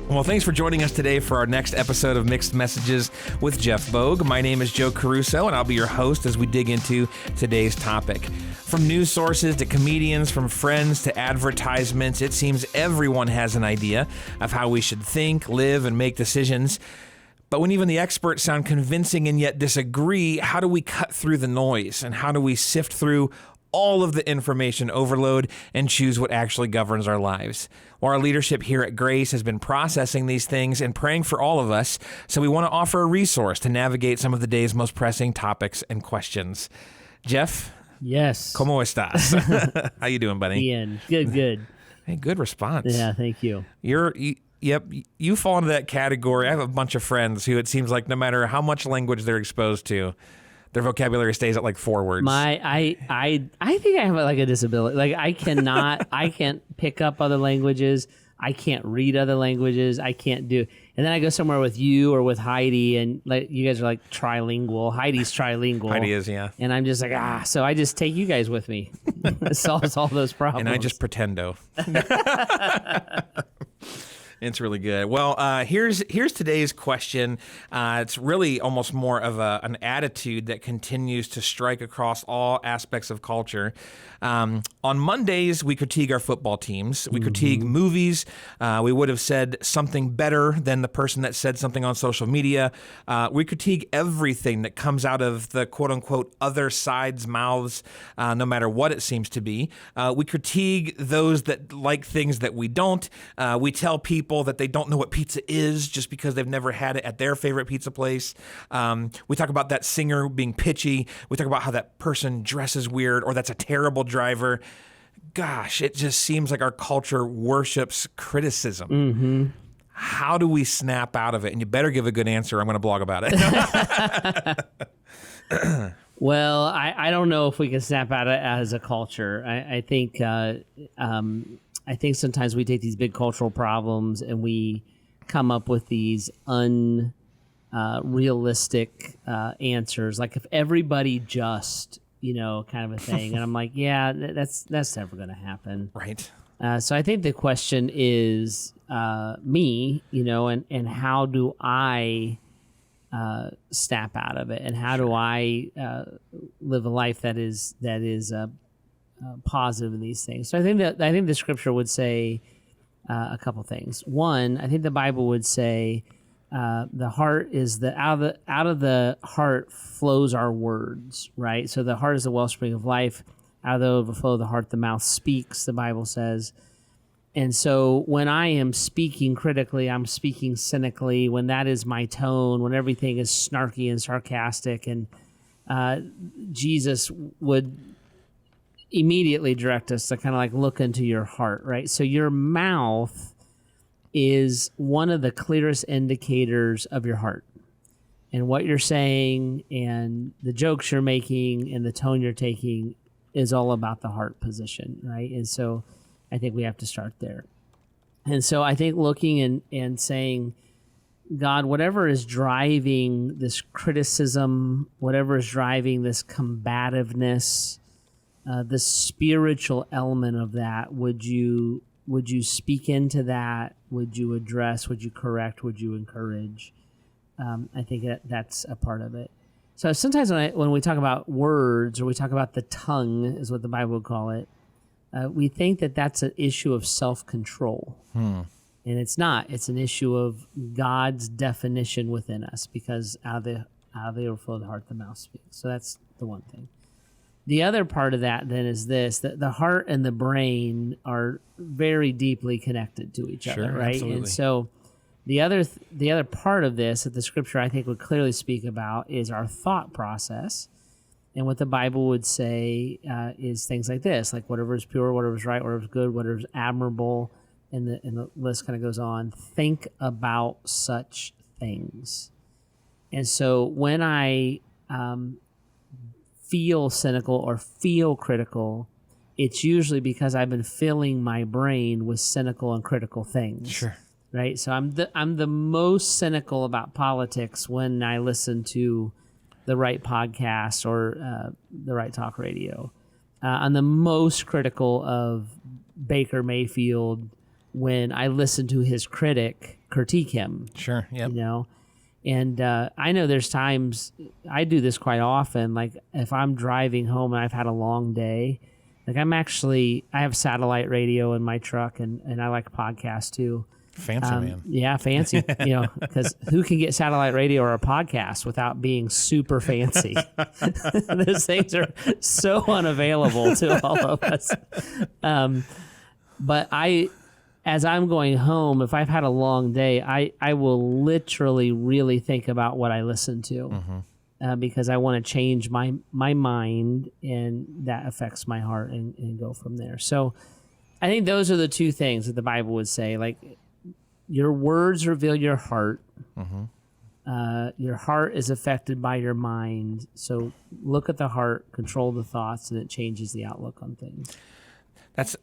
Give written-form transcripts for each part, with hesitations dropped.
Well, thanks for joining us today for our next episode of Mixed Messages with Jeff Bogue. My name is Joe Caruso, and I'll be your host as we dig into today's topic. From news sources to comedians, from friends to advertisements, it seems everyone has an idea of how we should think, live, and make decisions. But when even the experts sound convincing and yet disagree, how do we cut through the noise? And how do we sift through all of the information overload and choose what actually governs our lives? Well, our leadership here at Grace has been processing these things and praying for all of us, so we want to offer a resource to navigate some of the day's most pressing topics and questions. Jeff? Yes. ¿Cómo estás? How you doing, buddy? Ian. Good. Hey, good response. Yeah, thank you. Yep, you fall into that category. I have a bunch of friends who it seems like no matter how much language they're exposed to, their vocabulary stays at like 4 words. I think I have like a disability. Like I can't pick up other languages. I can't read other languages. I can't do. And then I go somewhere with you or with Heidi, and like you guys are like trilingual. Heidi's trilingual. Heidi is, yeah. And I'm just like so I just take you guys with me. It solves all those problems. And I just pretendo. It's really good. Well, here's today's question. It's really almost more of an attitude that continues to strike across all aspects of culture. On Mondays, we critique our football teams. We critique movies. We would have said something better than the person that said something on social media. We critique everything that comes out of the quote-unquote other side's mouths, no matter what it seems to be. We critique those that like things that we don't. We tell people that they don't know what pizza is just because they've never had it at their favorite pizza place. We talk about that singer being pitchy. We talk about how that person dresses weird or that's a terrible driver. Gosh, it just seems like our culture worships criticism. Mm-hmm. How do we snap out of it? And you better give a good answer. I'm going to blog about it. Well, I don't know if we can snap out of it as a culture. I think sometimes we take these big cultural problems and we come up with these unrealistic answers. Like if everybody just, kind of a thing. And I'm like, yeah, that's never going to happen. Right. So I think the question is me, and how do I snap out of it, and how do I live a life that is positive in these things. So I think the scripture would say a couple things. One, I think the Bible would say the heart is out of the heart flows our words, right? So the heart is the wellspring of life. Out of the overflow of the heart, the mouth speaks, the Bible says. And so when I am speaking critically, I'm speaking cynically, when that is my tone, when everything is snarky and sarcastic, and Jesus would immediately direct us to kind of like look into your heart, right? So your mouth is one of the clearest indicators of your heart, and what you're saying and the jokes you're making and the tone you're taking is all about the heart position, right? And so I think we have to start there. And so I think looking and saying, God, whatever is driving this criticism, whatever is driving this combativeness, the spiritual element of that, would you speak into that? Would you address? Would you correct? Would you encourage? I think that's a part of it. So sometimes when we talk about words, or we talk about the tongue, is what the Bible would call it, we think that that's an issue of self-control. And it's not. It's an issue of God's definition within us, because out of the overflow of the heart, the mouth speaks. So that's the one thing. The other part of that then is this, that the heart and the brain are very deeply connected to each other, right? Absolutely. And so the other part of this that the scripture I think would clearly speak about is our thought process. And what the Bible would say is things like this, like whatever is pure, whatever is right, whatever is good, whatever is admirable, and the list kind of goes on. Think about such things. And so when I feel cynical or feel critical, it's usually because I've been filling my brain with cynical and critical things. Sure. Right? So I'm the most cynical about politics when I listen to the right podcast or the right talk radio. I'm the most critical of Baker Mayfield when I listen to his critic critique him. Sure. Yep. And I know there's times I do this quite often. Like if I'm driving home and I've had a long day, like I have satellite radio in my truck, and I like podcasts too. Fancy man. Yeah, fancy. Because who can get satellite radio or a podcast without being super fancy? Those things are so unavailable to all of us. But as I'm going home, if I've had a long day, I will literally really think about what I listen to, because I want to change my mind, and that affects my heart, and go from there. So I think those are the two things that the Bible would say. Like, your words reveal your heart. Your heart is affected by your mind. So look at the heart, control the thoughts, and it changes the outlook on things. That's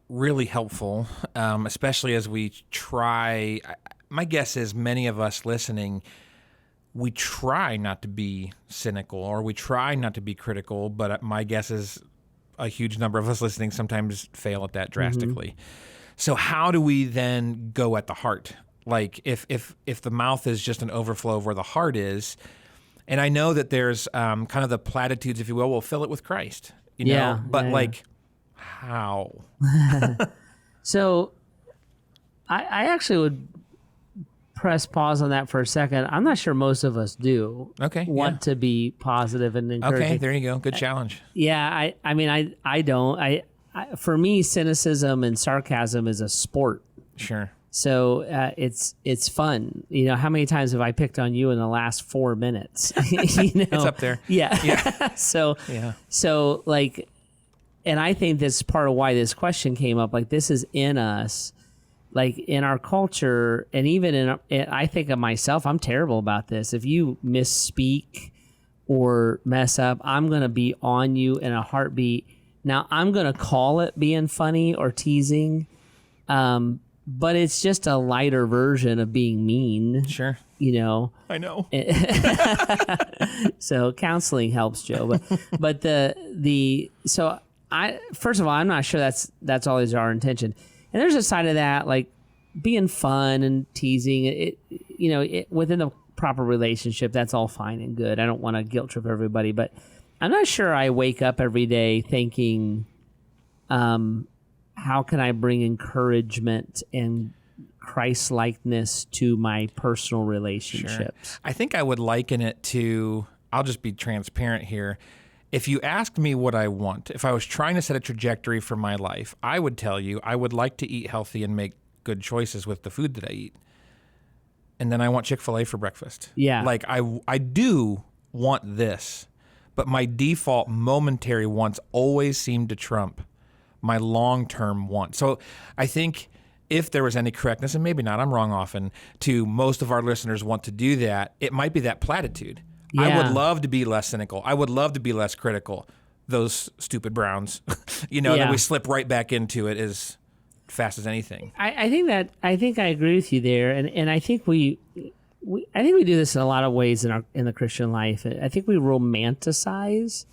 really helpful, especially as we try. My guess is many of us listening, we try not to be cynical, or we try not to be critical, but my guess is a huge number of us listening sometimes fail at that drastically. So how do we then go at the heart? Like if the mouth is just an overflow of where the heart is, and I know that there's kind of the platitudes, if you will, we'll fill it with Christ, but how? So I actually would press pause on that for a second. I'm not sure most of us do want to be positive and encouraging. Okay, there you go. Good challenge. Yeah, I don't. For me, cynicism and sarcasm is a sport. Sure. So it's fun. How many times have I picked on you in the last 4 minutes? It's up there. Yeah. So like, and I think this is part of why this question came up. Like, this is in us, like in our culture, and even I think of myself. I'm terrible about this. If you misspeak or mess up, I'm gonna be on you in a heartbeat. Now, I'm going to call it being funny or teasing, but it's just a lighter version of being mean. Sure. I know. So counseling helps, Joe. But first of all, I'm not sure that's always our intention. And there's a side of that, like being fun and teasing. Within the proper relationship, that's all fine and good. I don't want to guilt trip everybody, but I'm not sure I wake up every day thinking, how can I bring encouragement and Christ-likeness to my personal relationships? Sure. I think I would liken it to, I'll just be transparent here. If you asked me what I want, if I was trying to set a trajectory for my life, I would tell you I would like to eat healthy and make good choices with the food that I eat. And then I want Chick-fil-A for breakfast. Yeah. Like I do want this. But my default momentary wants always seem to trump my long-term want. So I think if there was any correctness, and maybe not, I'm wrong often, to most of our listeners want to do that, it might be that platitude. Yeah. I would love to be less cynical. I would love to be less critical. Those stupid Browns, that we slip right back into it as fast as anything. I think I agree with you there, and I think we do this in a lot of ways in the Christian life. I think we romanticize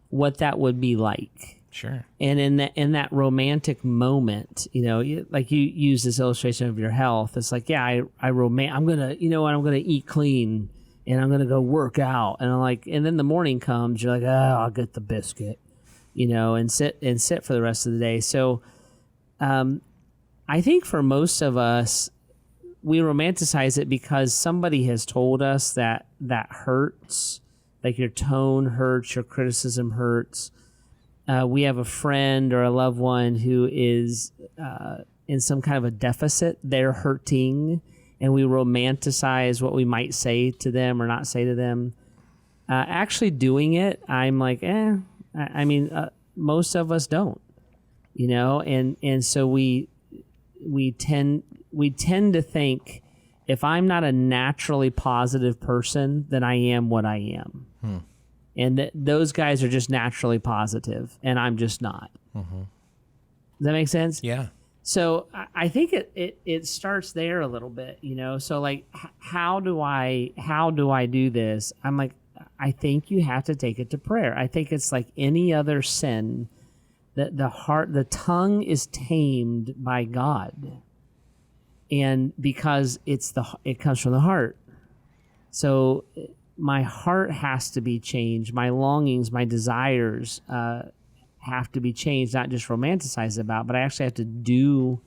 what that would be like. Sure. And in that romantic moment, like you use this illustration of your health. It's like, I'm gonna eat clean and I'm gonna go work out, and I'm like, and then the morning comes, you're like, I'll get the biscuit, and sit for the rest of the day. So, I think for most of us, we romanticize it because somebody has told us that hurts, like your tone hurts, your criticism hurts. We have a friend or a loved one who is in some kind of a deficit. They're hurting, and we romanticize what we might say to them or not say to them. Actually doing it, I'm like, most of us don't, and so we tend to think, if I'm not a naturally positive person, then I am what I am. And those guys are just naturally positive, and I'm just not. Does that make sense? Yeah. So I think it starts there a little bit, So like, how do I do this? I'm like, I think you have to take it to prayer. I think it's like any other sin, that the tongue is tamed by God. and because it comes from the heart. So my heart has to be changed. My longings, my desires have to be changed, not just romanticized about, but I actually have to do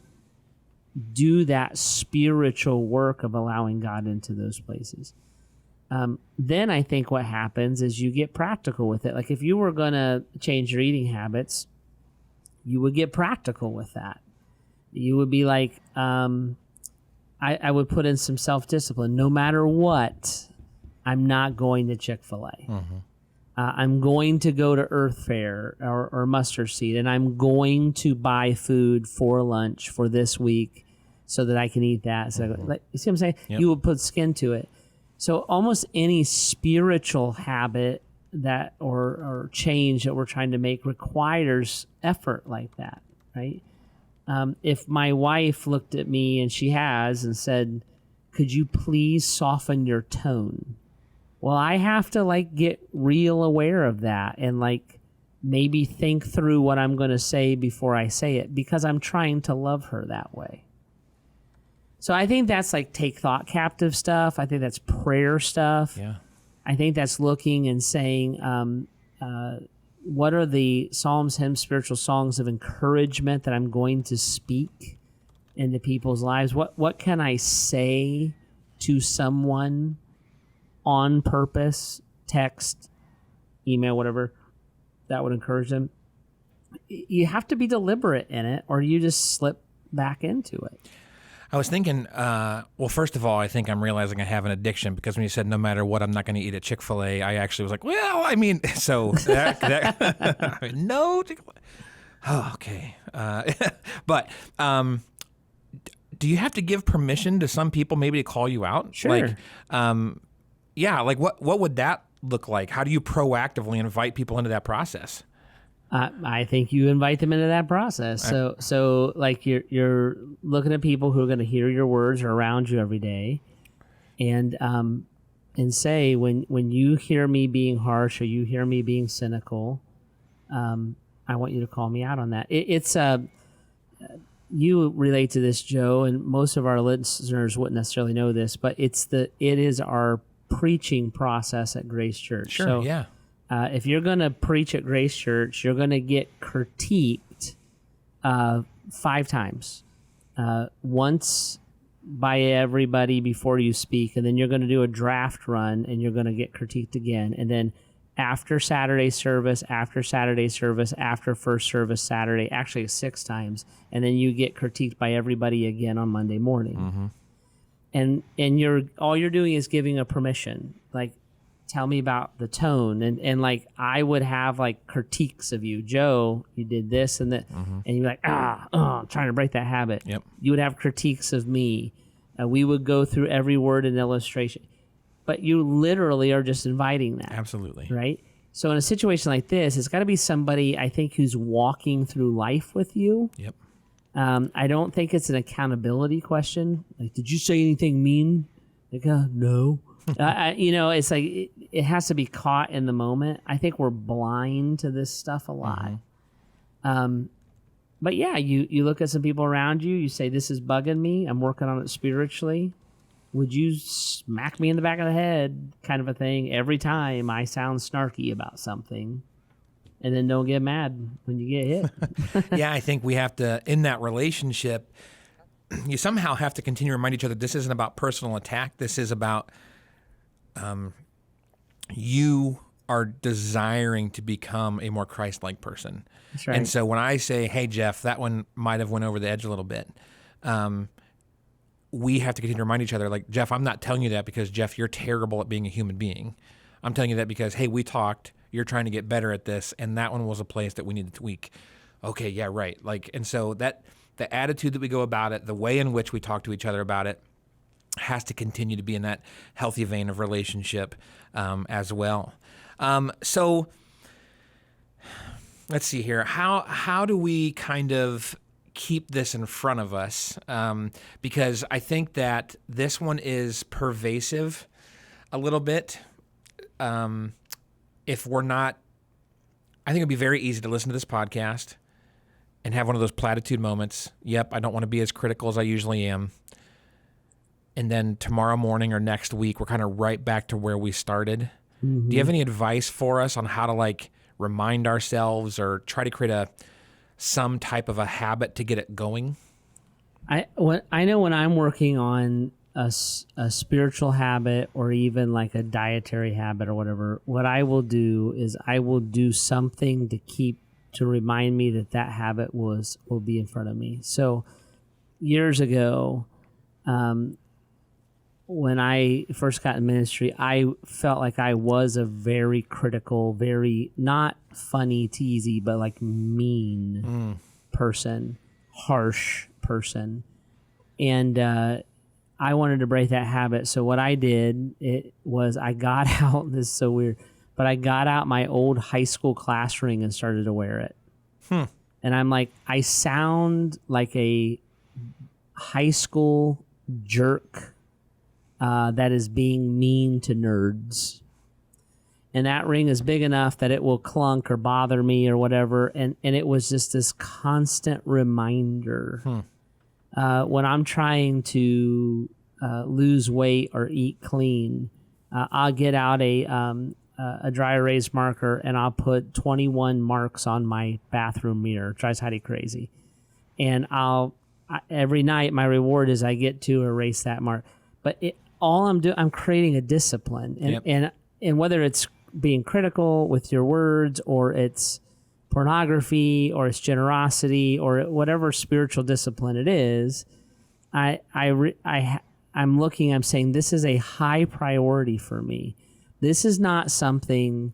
that spiritual work of allowing God into those places. Then I think what happens is you get practical with it. Like if you were going to change your eating habits, you would get practical with that. You would be like, I would put in some self-discipline. No matter what, I'm not going to Chick-fil-A. I'm going to go to Earth Fare or Mustard Seed, and I'm going to buy food for lunch for this week so that I can eat that. So you see what I'm saying? Yep. You would put skin to it. So almost any spiritual habit that or change that we're trying to make requires effort like that, right? If my wife looked at me, and she has, and said, could you please soften your tone? Well, I have to get real aware of that and maybe think through what I'm going to say before I say it, because I'm trying to love her that way. So I think that's take thought captive stuff. I think that's prayer stuff. Yeah. I think that's looking and saying, what are the psalms, hymns, spiritual songs of encouragement that I'm going to speak into people's lives? What can I say to someone on purpose, text, email, whatever, that would encourage them? You have to be deliberate in it, or you just slip back into it. I was thinking, well, first of all, I think I'm realizing I have an addiction, because when you said no matter what, I'm not going to eat at Chick-fil-A, I actually was like, well, I mean, so that no Chick-fil-A. Oh, okay. But do you have to give permission to some people maybe to call you out? Sure. What would that look like? How do you proactively invite people into that process? I think you invite them into that process. So you're looking at people who are going to hear your words or around you every day, and say, when you hear me being harsh or you hear me being cynical, I want you to call me out on that. You relate to this, Joe, and most of our listeners wouldn't necessarily know this, but it is our preaching process at Grace Church. Sure. So, yeah. If you're going to preach at Grace Church, you're going to get critiqued 5 times. Once by everybody before you speak, and then you're going to do a draft run, and you're going to get critiqued again. And then after Saturday service, after first service Saturday, actually 6 times, and then you get critiqued by everybody again on Monday morning. And all you're doing is giving a permission, tell me about the tone, and I would have critiques of you, Joe, you did this and that, and you'd be like, I'm trying to break that habit. Yep. You would have critiques of me. We would go through every word and illustration, but you literally are just inviting that. Absolutely. Right. So in a situation like this, it's got to be somebody, I think, who's walking through life with you. Yep. I don't think it's an accountability question. Did you say anything mean? No. It's it has to be caught in the moment. I think we're blind to this stuff a lot. But yeah, you look at some people around you, you say, this is bugging me, I'm working on it spiritually. Would you smack me in the back of the head, kind of a thing, every time I sound snarky about something? And then don't get mad when you get hit. Yeah, I think we have to, in that relationship, you somehow have to continue to remind each other, this isn't about personal attack. This is about you are desiring to become a more Christ-like person. That's right. And so when I say, hey, Jeff, that one might have went over the edge a little bit, we have to continue to remind each other, Jeff, I'm not telling you that because, Jeff, you're terrible at being a human being. I'm telling you that because, hey, we talked, you're trying to get better at this, and that one was a place that we need to tweak. Okay, yeah, right. And so that the attitude that we go about it, the way in which we talk to each other about it, has to continue to be in that healthy vein of relationship as well. So let's see here. How do we kind of keep this in front of us? Because I think that this one is pervasive a little bit. If we're not, I think it'd be very easy to listen to this podcast and have one of those platitude moments. Yep, I don't want to be as critical as I usually am. and then tomorrow morning or next week, we're kind of right back to where we started. Mm-hmm. Do you have any advice for us on how to like remind ourselves or try to create some type of a habit to get it going? I know when I'm working on a spiritual habit or even like a dietary habit or whatever, what I will do is I will do something to remind me that habit will be in front of me. So years ago, when I first got in ministry, I felt like I was a very critical, very not funny, teasy, but like mean person, harsh person. And I wanted to break that habit. So what I did, I got out, this is so weird, but I got out my old high school class ring and started to wear it. And I'm like, I sound like a high school jerk that is being mean to nerds. And that ring is big enough that it will clunk or bother me or whatever. And it was just this constant reminder. When I'm trying to lose weight or eat clean, I'll get out a dry erase marker and I'll put 21 marks on my bathroom mirror. It drives Heidi crazy. And every night my reward is I get to erase that mark. But I'm creating a discipline. And whether it's being critical with your words or it's pornography or it's generosity or whatever spiritual discipline it is, I'm saying this is a high priority for me. This is not something,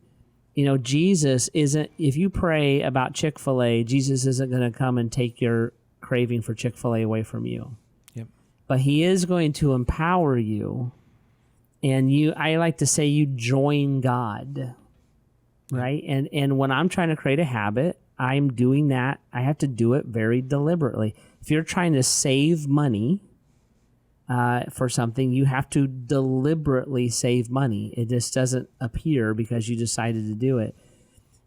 Jesus isn't, if you pray about Chick-fil-A, Jesus isn't going to come and take your craving for Chick-fil-A away from you. Yep. But he is going to empower you. And I like to say you join God, right? And when I'm trying to create a habit, I'm doing that. I have to do it very deliberately. If you're trying to save money for something, you have to deliberately save money. It just doesn't appear because you decided to do it.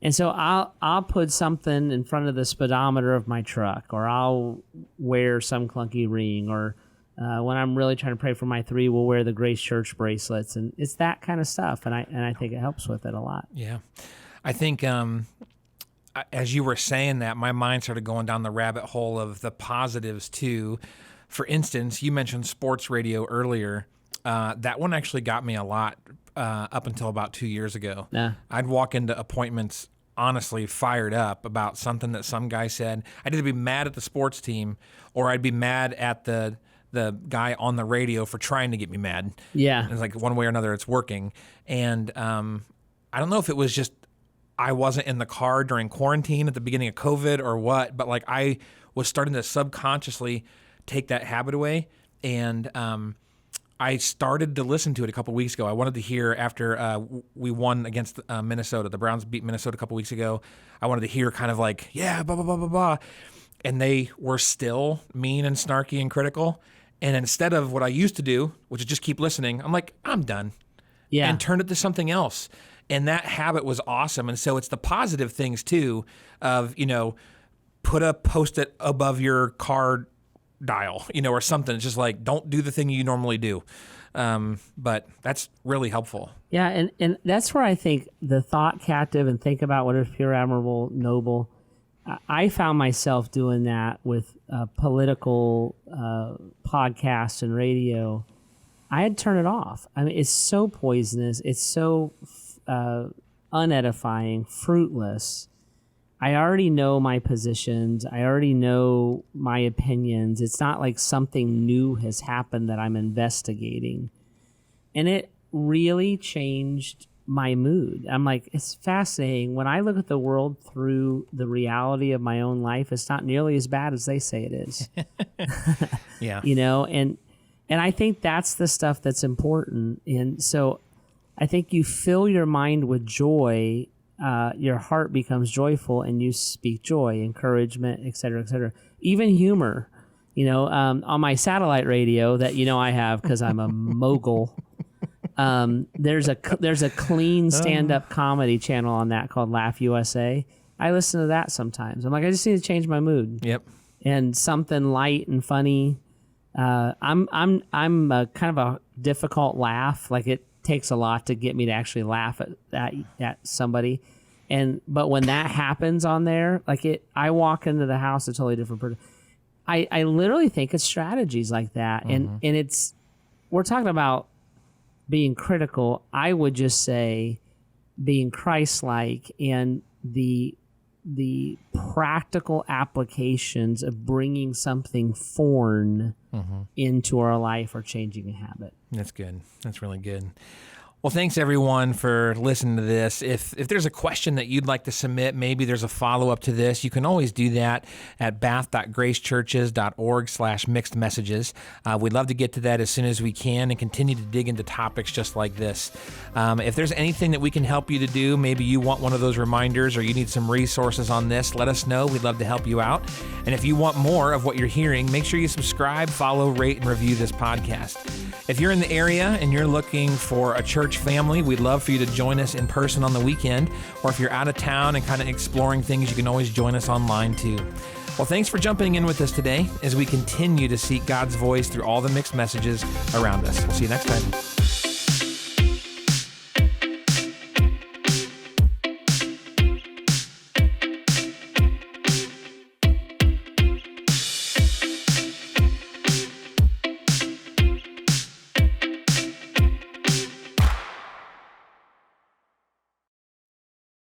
And so I'll put something in front of the speedometer of my truck, or I'll wear some clunky ring, or when I'm really trying to pray for my 3, we'll wear the Grace Church bracelets, and it's that kind of stuff. And I think it helps with it a lot. Yeah, I think as you were saying that, my mind started going down the rabbit hole of the positives too. For instance, you mentioned sports radio earlier. That one actually got me a lot up until about 2 years ago. Yeah. I'd walk into appointments honestly fired up about something that some guy said. I'd either be mad at the sports team or I'd be mad at the guy on the radio for trying to get me mad. Yeah. It's like one way or another it's working. And I don't know if it was just I wasn't in the car during quarantine at the beginning of COVID or what, but like I was starting to subconsciously take that habit away. And I started to listen to it a couple weeks ago. I wanted to hear after we won against Minnesota. The Browns beat Minnesota a couple weeks ago. I wanted to hear kind of like, yeah, blah, blah, blah, blah, blah. And they were still mean and snarky and critical. And instead of what I used to do, which is just keep listening, I'm like, I'm done. Yeah. And turned it to something else. And that habit was awesome. And so it's the positive things too of, put a Post-it above your car dial, or something. It's just like, don't do the thing you normally do. But that's really helpful. Yeah. And that's where I think the thought captive and think about what is pure, admirable, noble. I found myself doing that with political podcasts and radio. I had to turn it off. I mean, it's so poisonous. It's so unedifying, fruitless. I already know my positions. I already know my opinions. It's not like something new has happened that I'm investigating. And it really changed my mood. I'm like, it's fascinating. When I look at the world through the reality of my own life, it's not nearly as bad as they say it is. Yeah. And I think that's the stuff that's important. And so I think you fill your mind with joy, your heart becomes joyful, and you speak joy, encouragement, et cetera, et cetera. Even humor, on my satellite radio that, I have because I'm a mogul. There's a clean stand-up comedy channel on that called Laugh USA. I listen to that sometimes. I'm like, I just need to change my mood. Yep. And something light and funny. I'm kind of a difficult laugh. Like it takes a lot to get me to actually laugh at somebody. But when that happens on there, I walk into the house a totally different person. I literally think of strategies like that. And we're talking about being critical. I would just say being Christ-like and the practical applications of bringing something foreign into our life or changing a habit. That's good. That's really good. Well, thanks everyone for listening to this. If there's a question that you'd like to submit, maybe there's a follow-up to this, you can always do that at bath.gracechurches.org/mixed messages. We'd love to get to that as soon as we can and continue to dig into topics just like this. If there's anything that we can help you to do, maybe you want one of those reminders or you need some resources on this, let us know. We'd love to help you out. And if you want more of what you're hearing, make sure you subscribe, follow, rate, and review this podcast. If you're in the area and you're looking for a church family, we'd love for you to join us in person on the weekend. Or if you're out of town and kind of exploring things, you can always join us online too. Well, thanks for jumping in with us today as we continue to seek God's voice through all the mixed messages around us. We'll see you next time.